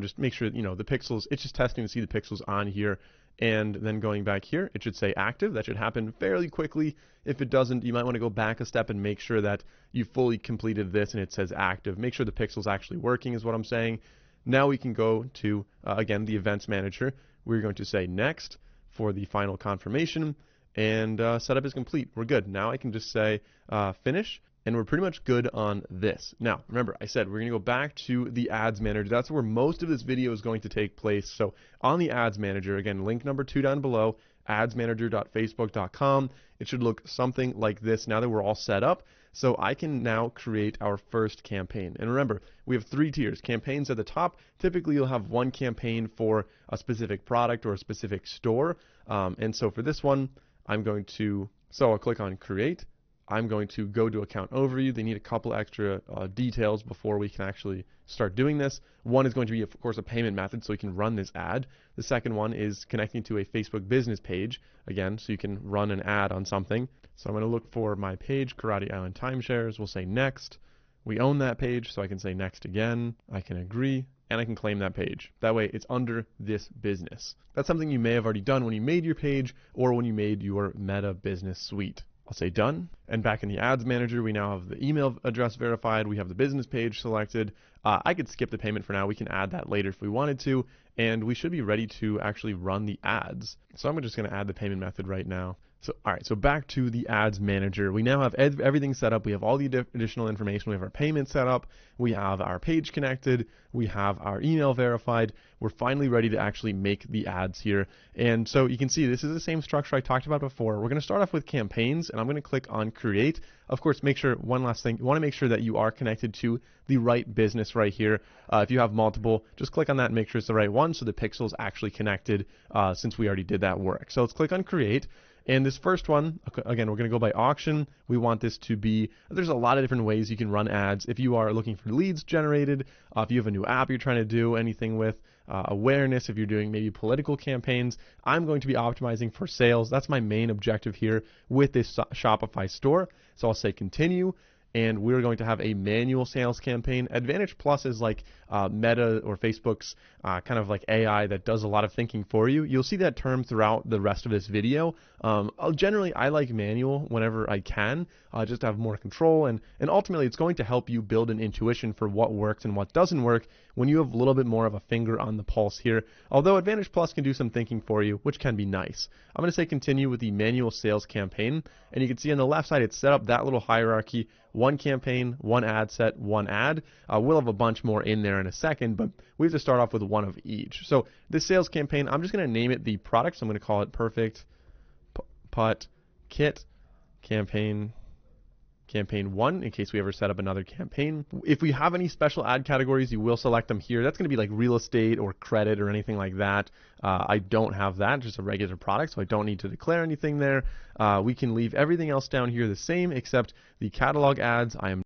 Just make sure, the pixels, it's just testing to see the pixels on here. And then going back here, it should say active. That should happen fairly quickly. If it doesn't, you might want to go back a step and make sure that you fully completed this and it says active. Make sure the pixel's actually working is what I'm saying. Now we can go to, again, the events manager. We're going to say next for the final confirmation, and setup is complete. We're good. Now I can just say finish, and we're pretty much good on this. Now, remember, I said we're going to go back to the ads manager. That's where most of this video is going to take place. So on the ads manager, again, link number 2 down below, adsmanager.facebook.com. It should look something like this now that we're all set up. So I can now create our first campaign. And remember, we have 3 tiers. Campaigns at the top. Typically, you'll have one campaign for a specific product or a specific store. And so for this one, I'll click on create. I'm going to go to account overview. They need a couple extra details before we can actually start doing this. One is going to be, of course, a payment method so you can run this ad. The second one is connecting to a Facebook business page, again, so you can run an ad on something. So I'm going to look for my page, Karate Island Timeshares. We'll say next. We own that page, so I can say next again. I can agree, and I can claim that page. That way, it's under this business. That's something you may have already done when you made your page or when you made your Meta Business Suite. I'll say done, and back in the ads manager, we now have the email address verified. We have the business page selected. I could skip the payment for now. We can add that later if we wanted to, and we should be ready to actually run the ads. So I'm just going to add the payment method right now. So, all right, so back to the ads manager. We now have everything set up. We have all the additional information. We have our payment set up. We have our page connected. We have our email verified. We're finally ready to actually make the ads here. And so you can see this is the same structure I talked about before. We're going to start off with campaigns, and I'm going to click on create. Of course, make sure, one last thing, you want to make sure that you are connected to the right business right here. If you have multiple, just click on that and make sure it's the right one so the pixel's actually connected since we already did that work. So let's click on create. And this first one, again, we're going to go by auction. We want this to be, there's a lot of different ways you can run ads. If you are looking for leads generated, if you have a new app you're trying to do anything with, awareness, if you're doing maybe political campaigns, I'm going to be optimizing for sales. That's my main objective here with this Shopify store. So I'll say continue. And we're going to have a manual sales campaign. Advantage Plus is like Meta or Facebook's kind of like AI that does a lot of thinking for you. You'll see that term throughout the rest of this video. Generally, I like manual whenever I can, just to have more control. And ultimately, it's going to help you build an intuition for what works and what doesn't work when you have a little bit more of a finger on the pulse here. Although Advantage Plus can do some thinking for you, which can be nice. I'm going to say continue with the manual sales campaign. And you can see on the left side, it's set up that little hierarchy. One campaign, one ad set, one ad. We'll have a bunch more in there in a second, but we have to start off with one of each. So this sales campaign, I'm just going to name it the product. So I'm going to call it Perfect Putt Kit Campaign 1 in case we ever set up another campaign. If we have any special ad categories, you will select them here. That's going to be like real estate or credit or anything like that. I don't have that, just a regular product, so I don't need to declare anything there. We can leave everything else down here the same except the catalog ads. I am